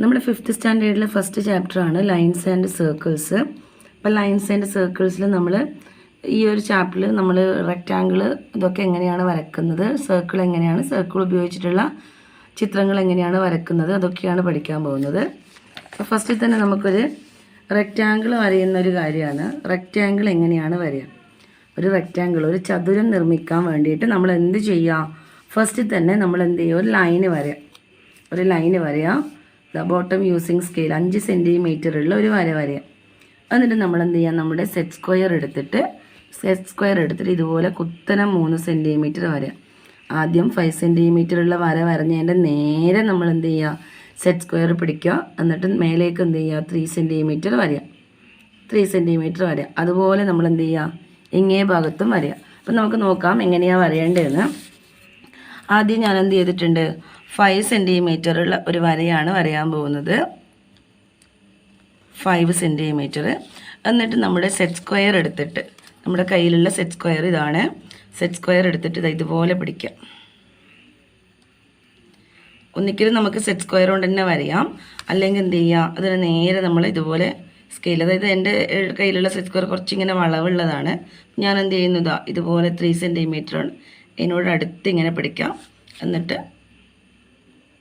നമ്മുടെ 5th സ്റ്റാൻഡേർഡിലെ first ചാപ്റ്ററാണ് ലൈൻസ് ആൻഡ് സർക്കിൾസ്. അപ്പോൾ ലൈൻസ് ആൻഡ് സർക്കിൾസിൽ നമ്മൾ ഈ ഒരു ചാപ്റ്ററിൽ നമ്മൾ റെക്റ്റാങ്കിൾ ഇതൊക്കെ എങ്ങനെയാണ് വരക്കുന്നത്, സർക്കിൾ എങ്ങനെയാണ്, സർക്കിൾ ഉപയോഗിച്ചിട്ടുള്ള ചിത്രങ്ങൾ എങ്ങനെയാണ് വരക്കുന്നത്, അതൊക്കെയാണ് പഠിക്കാൻ പോകുന്നത്. അപ്പോൾ ഫസ്റ്റിൽ തന്നെ നമുക്കൊരു റെക്റ്റാങ്കിൾ വരയുന്ന ഒരു കാര്യമാണ്. റെക്റ്റാങ്കിൾ എങ്ങനെയാണ് വരിക? ഒരു റെക്റ്റാങ്കിൾ, ഒരു ചതുരം നിർമ്മിക്കാൻ വേണ്ടിയിട്ട് നമ്മൾ എന്ത് ചെയ്യുക? ഫസ്റ്റിൽ തന്നെ നമ്മൾ എന്ത് ചെയ്യുക? ഒരു ലൈന് വരയാം. ബോട്ടം യൂസിങ് സ്കെയിൽ 5 സെൻറ്റിമീറ്ററുള്ള ഒരു വരയാം. എന്നിട്ട് നമ്മൾ എന്ത് ചെയ്യാം? നമ്മുടെ സെറ്റ് സ്ക്വയർ എടുത്തിട്ട് ഇതുപോലെ കുത്തനെ 3 സെൻറ്റിമീറ്റർ വരയാം. ആദ്യം 5 സെൻറ്റിമീറ്ററുള്ള വര വരഞ്ഞതിൻ്റെ നേരെ നമ്മൾ എന്ത് ചെയ്യുക? സെറ്റ് സ്ക്വയർ പിടിക്കുക. എന്നിട്ട് മേലേക്ക് എന്ത് ചെയ്യുക? 3 സെൻറ്റിമീറ്റർ വരയാം. 3 സെൻറ്റിമീറ്റർ വരയാം. അതുപോലെ നമ്മൾ എന്ത് ചെയ്യുക? ഇങ്ങേ ഭാഗത്തും വരയാം. അപ്പം നമുക്ക് നോക്കാം എങ്ങനെയാണ് വരേണ്ടതെന്ന്. ആദ്യം ഞാൻ എന്ത് ചെയ്തിട്ടുണ്ട്? 5 സെൻറ്റിമീറ്ററുള്ള ഒരു വരയാണ് വരയാൻ പോകുന്നത്. 5 സെൻറ്റിമീറ്റർ. എന്നിട്ട് നമ്മുടെ സെറ്റ് സ്ക്വയർ എടുത്തിട്ട്, നമ്മുടെ കയ്യിലുള്ള സെറ്റ് സ്ക്വയർ ഇതാണ്. സെറ്റ് സ്ക്വയർ എടുത്തിട്ട് ഇതുപോലെ പിടിക്കാം. ഒന്നിക്കലും നമുക്ക് സെറ്റ് സ്ക്വയർ കൊണ്ട് തന്നെ വരയാം. അല്ലെങ്കിൽ എന്ത് ചെയ്യുക? അതിന് നേരെ നമ്മൾ ഇതുപോലെ സ്കെയിൽ, അതായത് എൻ്റെ കയ്യിലുള്ള സെറ്റ് സ്ക്വയർ കുറച്ചിങ്ങനെ വളവുള്ളതാണ്. ഞാൻ എന്ത് ചെയ്യുന്നതാ? ഇതുപോലെ 3 സെൻറ്റിമീറ്റർ എന്നോട് അടുത്ത് ഇങ്ങനെ പിടിക്കാം. എന്നിട്ട്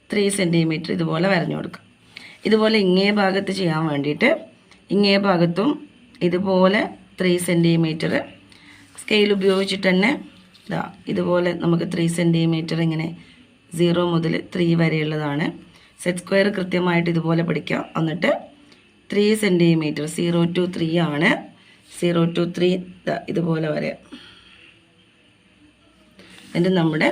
3 സെൻറ്റിമീറ്റർ ഇതുപോലെ വരഞ്ഞു കൊടുക്കാം. ഇതുപോലെ ഇങ്ങേ ഭാഗത്ത് ചെയ്യാൻ വേണ്ടിയിട്ട് ഇങ്ങേ ഭാഗത്തും ഇതുപോലെ 3 സെൻറ്റിമീറ്റർ സ്കെയിൽ ഉപയോഗിച്ചിട്ട് തന്നെ ഇതുപോലെ നമുക്ക് 3 സെൻറ്റിമീറ്റർ ഇങ്ങനെ 0 മുതൽ 3 വരെയുള്ളതാണ്. സെറ്റ് സ്ക്വയർ കൃത്യമായിട്ട് ഇതുപോലെ പിടിക്കാം. എന്നിട്ട് 3 സെൻറ്റിമീറ്റർ 0 to 3 ആണ്. 0 to 3 ഇതുപോലെ വരാം. എന്നിട്ട് നമ്മുടെ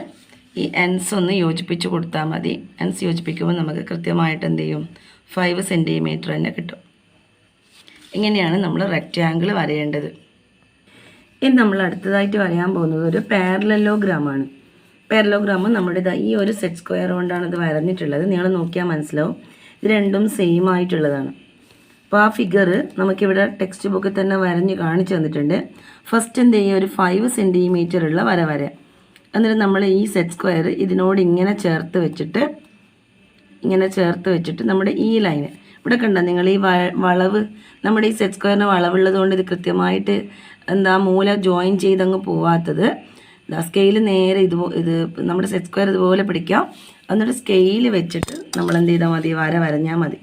ഈ എൻസ് ഒന്ന് യോജിപ്പിച്ച് കൊടുത്താൽ മതി. എൻസ് യോജിപ്പിക്കുമ്പോൾ നമുക്ക് കൃത്യമായിട്ട് എന്ത് ചെയ്യും? 5 സെൻറ്റിമീറ്റർ തന്നെ കിട്ടും. ഇങ്ങനെയാണ് നമ്മൾ റെക്റ്റാങ്കിൾ വരയേണ്ടത്. ഇനി നമ്മൾ അടുത്തതായിട്ട് വരയാൻ പോകുന്നത് ഒരു പാരലലോഗ്രാമാണ്. പാരലലോഗ്രാം നമ്മുടെ ഈ ഒരു സെറ്റ് സ്ക്വയർ കൊണ്ടാണ് ഇത് വരഞ്ഞിട്ടുള്ളത്. നിങ്ങൾ നോക്കിയാൽ മനസ്സിലാവും ഇത് രണ്ടും സെയിം ആയിട്ടുള്ളതാണ്. അപ്പോൾ ആ ഫിഗർ നമുക്കിവിടെ ടെക്സ്റ്റ് ബുക്കിൽ തന്നെ വരഞ്ഞ് കാണിച്ചു തന്നിട്ടുണ്ട്. ഫസ്റ്റ് എന്ത് ചെയ്യുക? ഒരു 5 സെൻറ്റിമീറ്റർ ഉള്ള വര വരാം. എന്നിട്ട് നമ്മൾ ഈ സെറ്റ് സ്ക്വയർ ഇതിനോട് ഇങ്ങനെ ചേർത്ത് വെച്ചിട്ട് നമ്മുടെ ഈ ലൈന് ഇവിടെ കണ്ടോ നിങ്ങൾ? ഈ വളവ്, നമ്മുടെ ഈ സെറ്റ് സ്ക്വയറിന് വളവുള്ളത് കൊണ്ട് ഇത് കൃത്യമായിട്ട് മൂല ജോയിൻ ചെയ്തങ്ങ് പോവാത്തത്. സ്കെയിൽ നേരെ ഇത് നമ്മുടെ സെറ്റ് സ്ക്വയർ ഇതുപോലെ പിടിക്കാം. എന്നിട്ട് സ്കെയിൽ വെച്ചിട്ട് നമ്മൾ എന്ത് ചെയ്താൽ മതി? വരഞ്ഞാൽ മതി.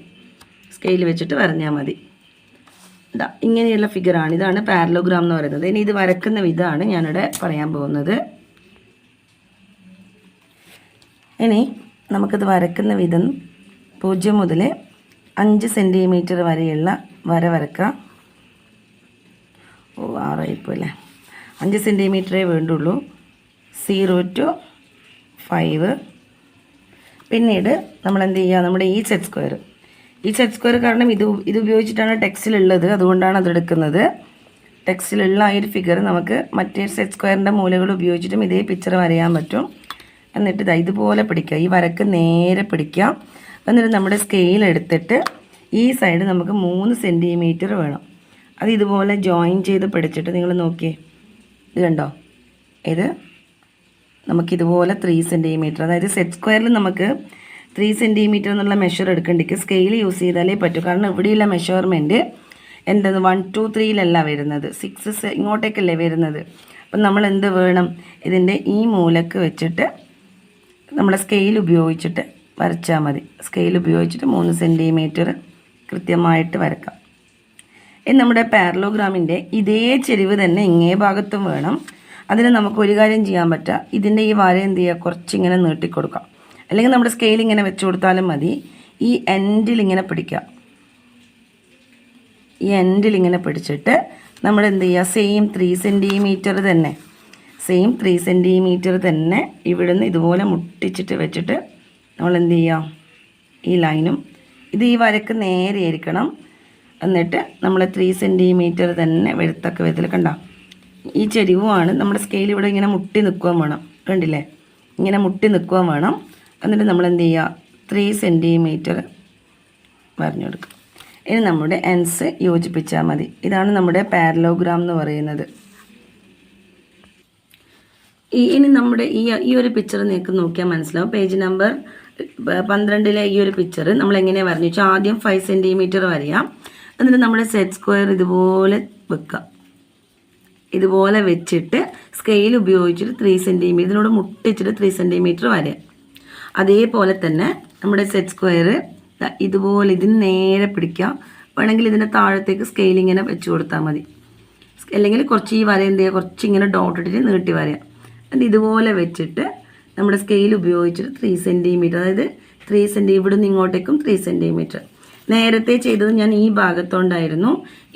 സ്കെയിൽ വെച്ചിട്ട് വരഞ്ഞാൽ മതി. ഇങ്ങനെയുള്ള ഫിഗറാണ്. ഇതാണ് പാരലോഗ്രാം എന്ന് പറയുന്നത്. ഇനി ഇത് വരക്കുന്ന വിധമാണ് ഞാനിവിടെ പറയാൻ പോകുന്നത്. ഇനി നമുക്കിത് വരക്കുന്ന വിധം 0 മുതൽ 5 സെൻറ്റിമീറ്റർ വരെയുള്ള വര വരക്കാം. 6 ഇപ്പോൾ അല്ലേ? 5 സെൻറ്റിമീറ്ററേ വേണ്ടുള്ളൂ. 0 to 5. പിന്നീട് നമ്മൾ എന്ത് ചെയ്യുക? നമ്മുടെ ഈ സെറ്റ് സ്ക്വയർ കാരണം ഇത് ഉപയോഗിച്ചിട്ടാണ് ടെക്സ്റ്റിലുള്ളത്, അതുകൊണ്ടാണ് അതെടുക്കുന്നത്. ടെക്സ്റ്റിലുള്ള ആ ഒരു ഫിഗർ നമുക്ക് മറ്റേ സെറ്റ് സ്ക്വയറിൻ്റെ മൂലകൾ ഉപയോഗിച്ചിട്ടും ഇതേ പിക്ചർ വരയാൻ പറ്റും. എന്നിട്ട് ഇതുപോലെ പിടിക്കുക. ഈ വരക്ക് നേരെ പിടിക്കുക. എന്നിട്ട് നമ്മുടെ സ്കെയിൽ എടുത്തിട്ട് ഈ സൈഡ് നമുക്ക് 3 സെൻറ്റിമീറ്റർ വേണം. അത് ഇതുപോലെ ജോയിൻ ചെയ്ത് പിടിച്ചിട്ട് നിങ്ങൾ നോക്കിയേ, ഇത് കണ്ടോ? ഇത് നമുക്കിതുപോലെ 3 സെൻറ്റിമീറ്റർ, അതായത് സെറ്റ് സ്ക്വയറിൽ നമുക്ക് 3 സെൻറ്റിമീറ്റർ എന്നുള്ള മെഷർ എടുക്കേണ്ടിക്ക് സ്കെയിൽ യൂസ് ചെയ്താലേ പറ്റൂ. കാരണം ഇവിടെയുള്ള മെഷർമെൻറ്റ് എൻ്റെത് 1 2 3 വരുന്നത്, 6 ഇങ്ങോട്ടേക്കല്ലേ വരുന്നത്. അപ്പം നമ്മൾ എന്ത് വേണം? ഇതിൻ്റെ ഈ മൂലക്ക് വെച്ചിട്ട് നമ്മളെ സ്കെയിൽ ഉപയോഗിച്ചിട്ട് വരച്ചാൽ മതി. സ്കെയിൽ ഉപയോഗിച്ചിട്ട് 3 സെൻറ്റിമീറ്റർ കൃത്യമായിട്ട് വരക്കാം. ഇനി നമ്മുടെ പാരലോഗ്രാമിൻ്റെ ഇതേ ചെരിവ് തന്നെ ഇങ്ങേ ഭാഗത്തും വേണം. അതിന് നമുക്ക് ഒരു കാര്യം ചെയ്യാൻ പറ്റുക, ഇതിൻ്റെ ഈ വര എന്ത് ചെയ്യുക? കുറച്ചിങ്ങനെ നീട്ടിക്കൊടുക്കാം. അല്ലെങ്കിൽ നമ്മുടെ സ്കെയിൽ ഇങ്ങനെ വെച്ച് കൊടുത്താലും മതി. ഈ എൻഡിൽ ഇങ്ങനെ പിടിക്കുക. ഈ എൻഡിൽ ഇങ്ങനെ പിടിച്ചിട്ട് നമ്മൾ എന്ത് ചെയ്യുക? സെയിം 3 സെൻറ്റിമീറ്റർ തന്നെ ഇവിടുന്ന് ഇതുപോലെ മുട്ടിച്ചിട്ട് വെച്ചിട്ട് നമ്മൾ എന്ത് ചെയ്യുക? ഈ ലൈനും ഇത് ഈ വരക്ക് നേരെ ആയിരിക്കണം. എന്നിട്ട് നമ്മൾ 3 സെൻറ്റിമീറ്റർ തന്നെ വെഴുത്തക്ക വിധത്തിൽ കണ്ടോ? ഈ ചെരിവുമാണ്. നമ്മുടെ സ്കെയിൽ ഇവിടെ ഇങ്ങനെ മുട്ടി നിൽക്കുകയും വേണം. കണ്ടില്ലേ? ഇങ്ങനെ മുട്ടി നിൽക്കുകയും വേണം. എന്നിട്ട് നമ്മൾ എന്ത് ചെയ്യുക? 3 സെൻറ്റിമീറ്റർ വരഞ്ഞു കൊടുക്കുക. ഇനി നമ്മുടെ എൻസ് യോജിപ്പിച്ചാൽ മതി. ഇതാണ് നമ്മുടെ പാരലോഗ്രാം എന്ന് പറയുന്നത്. ഇനി നമ്മുടെ ഈ ഒരു പിക്ചർ നിങ്ങൾക്ക് നോക്കിയാൽ മനസ്സിലാവും. പേജ് നമ്പർ 12-ലെ ഈ ഒരു പിക്ചർ നമ്മൾ എങ്ങനെയാണ് വരഞ്ഞു വെച്ചാൽ ആദ്യം 5 സെൻറ്റിമീറ്റർ വരയാം. എന്നിട്ട് നമ്മുടെ സെറ്റ് സ്ക്വയർ ഇതുപോലെ വെക്കാം. ഇതുപോലെ വെച്ചിട്ട് സ്കെയിൽ ഉപയോഗിച്ചിട്ട് 3 സെൻറ്റിമീറ്റർ ഇതിനോട് മുട്ടിച്ചിട്ട് 3 സെൻറ്റിമീറ്റർ വരയാം. അതേപോലെ തന്നെ നമ്മുടെ സെറ്റ് സ്ക്വയർ ഇതുപോലെ ഇതിന് നേരെ പിടിക്കാം. വേണമെങ്കിൽ ഇതിൻ്റെ താഴത്തേക്ക് സ്കെയിൽ ഇങ്ങനെ വെച്ച് കൊടുത്താൽ മതി. അല്ലെങ്കിൽ കുറച്ച് ഈ വര എന്ത് ചെയ്യുക, കുറച്ച് ഇങ്ങനെ ഡോട്ട് ഇട്ടിട്ട് നീട്ടി വരയാം. എന്നിട്ട് ഇതുപോലെ വെച്ചിട്ട് നമ്മുടെ സ്കെയിൽ ഉപയോഗിച്ചിട്ട് 3 സെൻറ്റിമീറ്റർ, അതായത് 3 സെൻറ്റി ഇവിടെ നിന്ന് ഇങ്ങോട്ടേക്കും 3 സെൻറ്റിമീറ്റർ. നേരത്തെ ചെയ്തത് ഞാൻ ഈ ഭാഗത്തോണ്ടായിരുന്നു.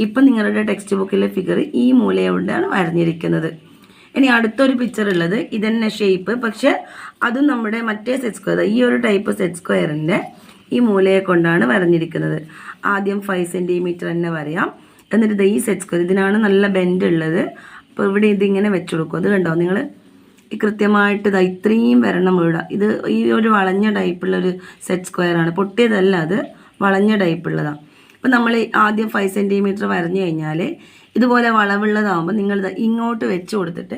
ഇപ്പം നിങ്ങളുടെ ടെക്സ്റ്റ് ബുക്കിലെ ഫിഗർ ഈ മൂലയോണ്ടാണ് വരഞ്ഞിരിക്കുന്നത്. ഇനി അടുത്തൊരു പിക്ചർ ഉള്ളത് ഇതന്നെ ഷേപ്പ്, പക്ഷെ അതും നമ്മുടെ മറ്റേ സെറ്റ് സ്ക്വയർ, ഈ ഒരു ടൈപ്പ് സെറ്റ് സ്ക്വയറിൻ്റെ ഈ മൂലയെ കൊണ്ടാണ് വരഞ്ഞിരിക്കുന്നത്. ആദ്യം 5 സെൻറ്റിമീറ്റർ തന്നെ വരയാം. എന്നിട്ട് ഈ സെറ്റ് സ്ക്വയർ ഇതിനാണ് നല്ല ബെൻഡ് ഉള്ളത്. അപ്പോൾ ഇവിടെ ഇതിങ്ങനെ വെച്ച് കൊടുക്കും. അത് കണ്ടോ നിങ്ങൾ, ഈ കൃത്യമായിട്ട് ഇത്രയും വരണം വീഴ. ഇത് ഈ ഒരു വളഞ്ഞ ടൈപ്പുള്ളൊരു സെറ്റ് സ്ക്വയറാണ്, പൊട്ടിയതല്ല, അത് വളഞ്ഞ ടൈപ്പുള്ളതാണ്. അപ്പോൾ നമ്മൾ ആദ്യം 5 സെൻറ്റിമീറ്റർ വരഞ്ഞു കഴിഞ്ഞാൽ ഇതുപോലെ വളവുള്ളതാകുമ്പോൾ നിങ്ങൾ ഇങ്ങോട്ട് വെച്ച് കൊടുത്തിട്ട്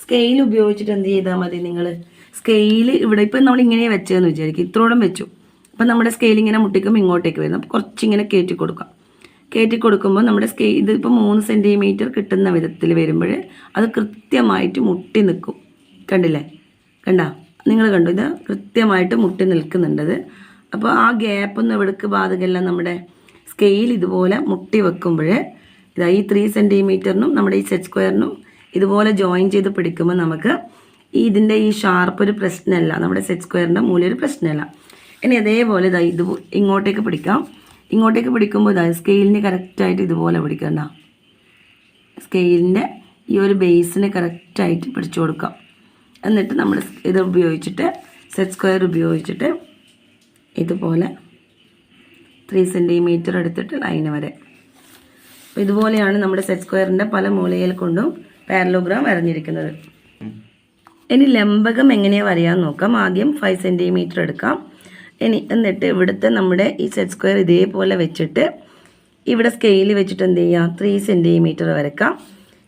സ്കെയിൽ ഉപയോഗിച്ചിട്ട് എന്ത് ചെയ്താൽ മതി, നിങ്ങൾ സ്കെയിൽ ഇവിടെ ഇപ്പം നമ്മൾ ഇങ്ങനെ വെച്ചതെന്ന് വിചാരിക്കും, ഇത്രോളം വെച്ചു. അപ്പം നമ്മുടെ സ്കെയിൽ ഇങ്ങനെ മുട്ടിക്കുമ്പോൾ ഇങ്ങോട്ടേക്ക് വരും. അപ്പോൾ കുറച്ചിങ്ങനെ കയറ്റി കൊടുക്കാം. കയറ്റി കൊടുക്കുമ്പോൾ നമ്മുടെ ഇതിപ്പോൾ 3 സെൻറ്റിമീറ്റർ കിട്ടുന്ന വിധത്തിൽ വരുമ്പോൾ അത് കൃത്യമായിട്ട് മുട്ടി നിൽക്കും. കണ്ടില്ലേ, നിങ്ങൾ കണ്ടു, ഇത് കൃത്യമായിട്ട് മുട്ടി നിൽക്കുന്നുണ്ടത്. അപ്പോൾ ആ ഗ്യാപ്പൊന്നും എവിടേക്ക് ബാധകമല്ല. നമ്മുടെ സ്കെയിൽ ഇതുപോലെ മുട്ടി വെക്കുമ്പോൾ ഈ 3 സെൻറ്റിമീറ്ററിനും നമ്മുടെ ഈ സെറ്റ് സ്ക്വയറിനും ഇതുപോലെ ജോയിൻ ചെയ്ത് പിടിക്കുമ്പോൾ നമുക്ക് ഇതിൻ്റെ ഈ ഷാർപ്പ് ഒരു പ്രശ്നമല്ല, നമ്മുടെ സെറ്റ് സ്ക്വയറിൻ്റെ മൂല ഒരു പ്രശ്നമല്ല. ഇനി അതേപോലെ ഇത് ഇങ്ങോട്ടേക്ക് പിടിക്കാം. ഇങ്ങോട്ടേക്ക് പിടിക്കുമ്പോൾ സ്കെയിലിന് കറക്റ്റായിട്ട് ഇതുപോലെ പിടിക്കണ്ട. സ്കെയിലിൻ്റെ ഈ ഒരു ബേസിന് കറക്റ്റായിട്ട് പിടിച്ചു കൊടുക്കാം. എന്നിട്ട് നമ്മൾ ഇത് ഉപയോഗിച്ചിട്ട് സെറ്റ് സ്ക്വയർ ഉപയോഗിച്ചിട്ട് ഇതുപോലെ 3 സെൻറ്റിമീറ്റർ എടുത്തിട്ട് ലൈന് വരെ. അപ്പോൾ ഇതുപോലെയാണ് നമ്മുടെ സെറ്റ് സ്ക്വയറിൻ്റെ പല മൂലയിൽ കൊണ്ടും പാരലോഗ്രാം വരഞ്ഞിരിക്കുന്നത്. ഇനി ലംബകം എങ്ങനെയാണ് വരയാൻ നോക്കാം. ആദ്യം 5 സെൻറ്റിമീറ്റർ എടുക്കാം. എന്നിട്ട് ഇവിടുത്തെ നമ്മുടെ ഈ സെറ്റ് സ്ക്വയർ ഇതേപോലെ വെച്ചിട്ട് ഇവിടെ സ്കെയിൽ വെച്ചിട്ട് എന്ത് ചെയ്യുക, 3 സെൻറ്റിമീറ്റർ വരക്കാം.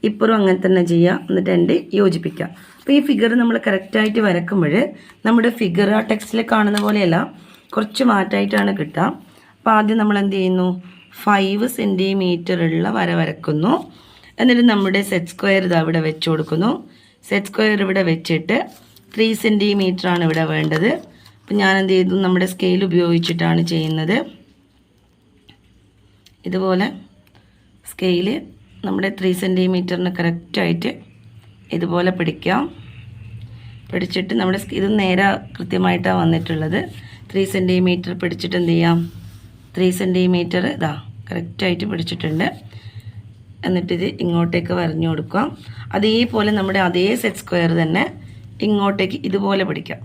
ഇപ്പുറം അങ്ങനെ തന്നെ ചെയ്യുക. എന്നിട്ട് എൻ്റെ യോജിപ്പിക്കാം. അപ്പോൾ ഈ ഫിഗർ നമ്മൾ കറക്റ്റായിട്ട് വരക്കുമ്പോൾ നമ്മുടെ ഫിഗർ ആ ടെക്സ്റ്റിൽ കാണുന്ന പോലെയല്ല, കുറച്ച് മാറ്റമായിട്ടാണ് കിട്ടുക. അപ്പോൾ ആദ്യം നമ്മൾ എന്ത് ചെയ്യുന്നു, 5 സെൻറ്റിമീറ്റർ ഉള്ള വര വരക്കുന്നു. എന്നിട്ട് നമ്മുടെ സെറ്റ് സ്ക്വയർ ഇത് അവിടെ വെച്ച് കൊടുക്കുന്നു. സെറ്റ് സ്ക്വയർ ഇവിടെ വെച്ചിട്ട് 3 സെൻറ്റിമീറ്റർ ആണ് ഇവിടെ വേണ്ടത്. അപ്പം ഞാൻ എന്ത് ചെയ്തു, നമ്മുടെ സ്കെയിൽ ഉപയോഗിച്ചിട്ടാണ് ചെയ്യുന്നത്. ഇതുപോലെ സ്കെയിൽ നമ്മുടെ 3 സെൻറ്റിമീറ്ററിന് കറക്റ്റായിട്ട് ഇതുപോലെ പിടിക്കാം. പിടിച്ചിട്ട് നമ്മുടെ ഇത് നേരെ കൃത്യമായിട്ടാണ് വന്നിട്ടുള്ളത്. 3 സെൻറ്റിമീറ്റർ പിടിച്ചിട്ട് എന്ത് ചെയ്യാം, 3 സെൻറ്റിമീറ്റർ ഇതാ കറക്റ്റായിട്ട് പിടിച്ചിട്ടുണ്ട്. എന്നിട്ടിത് ഇങ്ങോട്ടേക്ക് വരഞ്ഞു കൊടുക്കാം. അതേപോലെ നമ്മുടെ അതേ സെറ്റ് സ്ക്വയർ തന്നെ ഇങ്ങോട്ടേക്ക് ഇതുപോലെ പിടിക്കാം.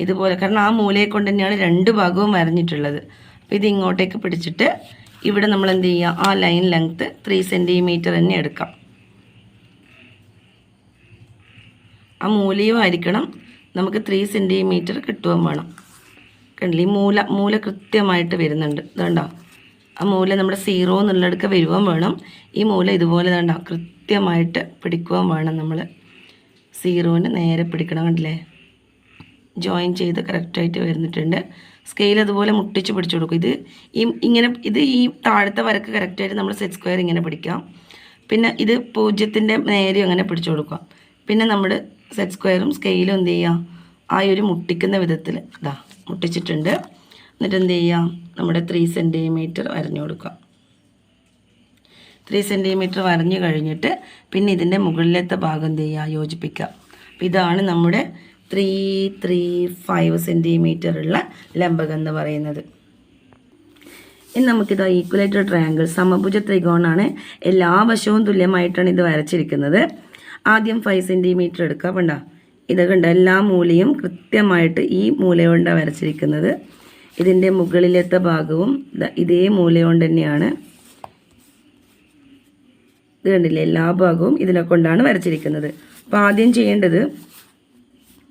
ഇതുപോലെ, കാരണം ആ മൂലയെ കൊണ്ട് തന്നെയാണ് 2 ഭാഗവും വരഞ്ഞിട്ടുള്ളത്. അപ്പോൾ ഇത് ഇങ്ങോട്ടേക്ക് പിടിച്ചിട്ട് ഇവിടെ നമ്മൾ എന്ത് ചെയ്യുക, ആ ലൈൻ ലെങ്ത്ത് 3 സെൻറ്റിമീറ്റർ തന്നെ എടുക്കാം. ആ മൂലയും ആയിരിക്കണം നമുക്ക് 3 സെൻറ്റിമീറ്റർ കിട്ടുകയും വേണം. കണ്ടില്ലേ, ഈ മൂല കൃത്യമായിട്ട് വരുന്നുണ്ട്. ഇതുണ്ടോ, ആ മൂല നമ്മുടെ 0 എന്നുള്ളിടക്ക് വരുവാൻ വേണം. ഈ മൂല ഇതുപോലെ ഇതുണ്ടോ കൃത്യമായിട്ട് പിടിക്കുവാൻ വേണം. നമ്മൾ 0ന് നേരെ പിടിക്കണം. കണ്ടില്ലേ, ജോയിൻ ചെയ്ത് കറക്റ്റായിട്ട് വരുന്നിട്ടുണ്ട്. സ്കെയിൽ അതുപോലെ മുട്ടിച്ച് പിടിച്ചു കൊടുക്കും. ഇത് ഈ താഴത്തെ വരക്ക് കറക്റ്റായിട്ട് നമ്മൾ സെറ്റ് സ്ക്വയർ ഇങ്ങനെ പിടിക്കാം. പിന്നെ ഇത് 0ൻ്റെ നേരെ അങ്ങനെ പിടിച്ചു കൊടുക്കുക. പിന്നെ നമ്മുടെ സെറ്റ് സ്ക്വയറും സ്കെയിലും എന്ത് ചെയ്യുക, ആ ഒരു മുട്ടിക്കുന്ന വിധത്തിൽ ഇതാ മുട്ടിച്ചിട്ടുണ്ട്. എന്നിട്ട് എന്ത് ചെയ്യാം, നമ്മുടെ 3 സെൻറ്റിമീറ്റർ വരഞ്ഞു കൊടുക്കുക. 3 സെൻറ്റിമീറ്റർ വരഞ്ഞു കഴിഞ്ഞിട്ട് പിന്നെ ഇതിൻ്റെ മുകളിലത്തെ ഭാഗം എന്ത് ചെയ്യുക, യോജിപ്പിക്കുക. അപ്പോൾ ഇതാണ് നമ്മുടെ 3-3-5 സെൻറ്റിമീറ്റർ ഉള്ള ലംബകം എന്ന് പറയുന്നത്. ഇനി നമുക്കിത് ഈക്വലേറ്റർ ട്രയാങ്കിൾ, സമഭുജ ത്രികോണാണ്. എല്ലാ വശവും തുല്യമായിട്ടാണ് ഇത് വരച്ചിരിക്കുന്നത്. ആദ്യം 5 സെൻറ്റിമീറ്റർ എടുക്കുക. കണ്ടോ, ഇത് കണ്ട എല്ലാ മൂലയും കൃത്യമായിട്ട് ഈ മൂല കൊണ്ടാണ് വരച്ചിരിക്കുന്നത്. ഇതിൻ്റെ മുകളിലത്തെ ഭാഗവും ഇതേ മൂല കൊണ്ട് തന്നെയാണ്. ഇത് കണ്ടില്ലേ, എല്ലാ ഭാഗവും ഇതിനെ കൊണ്ടാണ് വരച്ചിരിക്കുന്നത്. അപ്പോൾ ആദ്യം ചെയ്യേണ്ടത്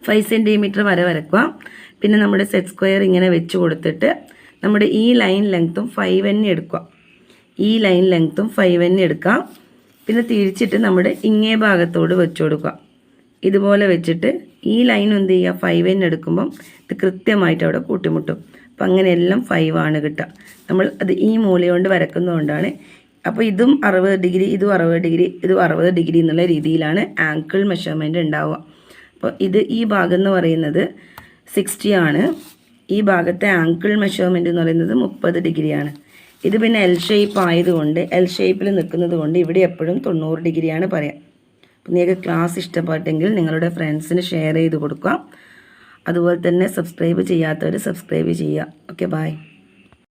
5 സെൻറ്റിമീറ്റർ വര വരക്കുക. പിന്നെ നമ്മുടെ സെറ്റ് സ്ക്വയർ ഇങ്ങനെ വെച്ച് കൊടുത്തിട്ട് നമ്മുടെ ഈ ലൈൻ ലെങ്ത്തും 5 തന്നെ എടുക്കുക. ഈ ലൈൻ ലെങ്ത്തും 5 തന്നെ എടുക്കുക. പിന്നെ തിരിച്ചിട്ട് നമ്മുടെ ഇങ്ങേ ഭാഗത്തോട് വെച്ച് കൊടുക്കുക. ഇതുപോലെ വെച്ചിട്ട് ഈ ലൈൻ എന്ത് ചെയ്യുക 5 എടുക്കുമ്പം ഇത് കൃത്യമായിട്ട് അവിടെ കൂട്ടിമുട്ടും. അപ്പം അങ്ങനെയെല്ലാം 5 ആണ് കിട്ടുക. നമ്മൾ അത് ഈ മൂല കൊണ്ട് വരക്കുന്നതുകൊണ്ടാണ്. അപ്പോൾ ഇതും 60 ഡിഗ്രി, ഇതും 60 ഡിഗ്രി, ഇതും 60 ഡിഗ്രി എന്നുള്ള രീതിയിലാണ് ആങ്കിൾ മെഷർമെൻറ്റ് ഉണ്ടാവുക. അപ്പോൾ ഈ ഭാഗം എന്ന് പറയുന്നത് 60 ആണ്. ഈ ഭാഗത്തെ ആങ്കിൾ മെഷർമെൻറ്റ് എന്ന് പറയുന്നത് 30 ഡിഗ്രിയാണ്. ഇത് പിന്നെ എൽ ഷേപ്പ് ആയതുകൊണ്ട്, എൽ ഷേപ്പിൽ നിൽക്കുന്നത് കൊണ്ട് ഇവിടെ എപ്പോഴും 90 ഡിഗ്രിയാണ് പറയാം. അപ്പോൾ നിങ്ങൾക്ക് ക്ലാസ് ഇഷ്ടപ്പെട്ടെങ്കിൽ നിങ്ങളുടെ ഫ്രണ്ട്സിന് ഷെയർ ചെയ്ത് കൊടുക്കുക. അതുപോലെ തന്നെ സബ്സ്ക്രൈബ് ചെയ്യാത്തവർ സബ്സ്ക്രൈബ് ചെയ്യുക. Okay, by.